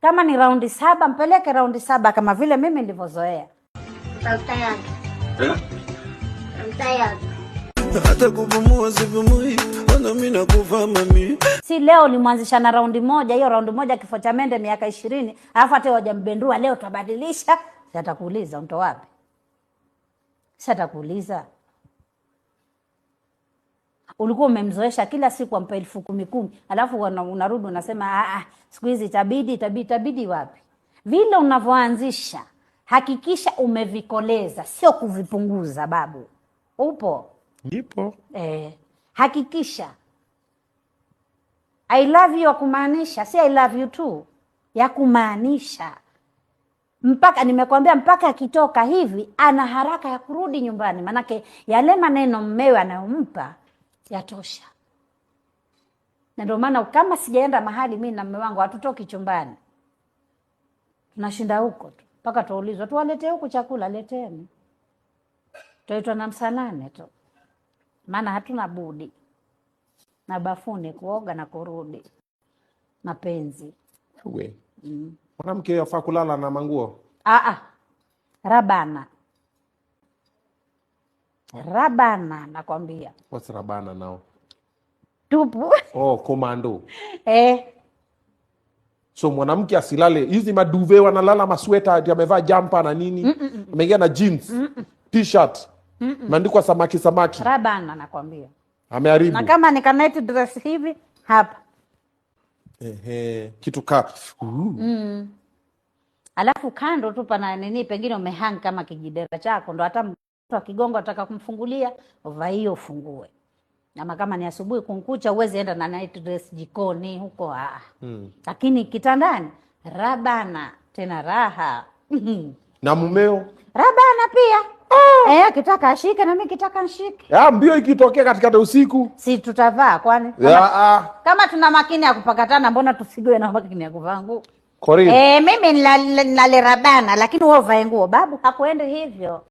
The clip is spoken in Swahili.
Kama ni raundi 7 mpeleke raundi 7 kama vile mimi nilivyozoea. Tayari. Tayari. Hata kupumua sipumui, ana mimi nakufa mami. Si leo nimwanzisha na raundi moja, hiyo raundi moja kifo cha mende miaka 20, alafu hata hajambendua leo tutabadilisha. Sitakuuliza mto wapi? Sitakuuliza. Ulikuwa umemzoesha kila siku ampa 10,000, alafu unarudi unasema siku hizi itabidi wapi? Vile unavyoanzisha hakikisha umevikoleza, sio kuvipunguza babu. Upo? Ndipo. Hakikisha. I love you ya kumaanisha, si I love you tu. Ya kumaanisha. Mpaka nimekwambia mpaka akitoka hivi ana haraka ya kurudi nyumbani, manake yale maneno mmewe anayompa yatosha. Na ndio maana kama sijaenda mahali mimi na mume wangu hatutoki chumbani. Tunashinda huko tu. Mpaka tuulizwa tuwalete huku chakula, leteni. Tuitwa na msanane tu. Maana hatuna budi. Na bafuni kuoga na kurudi. Mapenzi. Uwe. Mwanamke yafaa kulala na manguo? Rabana. Rabana nakwambia. What's rabana now? Tupu. Komando. So mwanamke asilale hizi maduve, wanalala masweta ati amevaa jumper na nini? Ameingia na jeans, t-shirt. Maandikwa samaki. Rabana nakwambia. Ameharibu. Na kama ni night dress hivi hapa. Kitu ka. Alafu kando tu pana nini, pengine umehang kama kijidera chako, ndo hata mtu akigonga ataka kumfungulia, ova hiyo ufungue. Ama kama ni asubuhi kunkucha uweze enda na night dress jikoni huko Lakini kitandani rabana tena raha. Na mumeo? Rabana pia. Kitaka ashike na mimi kitaka nshike. Mbio ikitokea katikati usiku. Si tutavaa kwani? Kama tuna makini ya kupakatana, mbona tusigoe na makini ya kuvaa nguo? Mimi nalirabana, lakini wewe uvae nguo. Babu hakuende hivyo.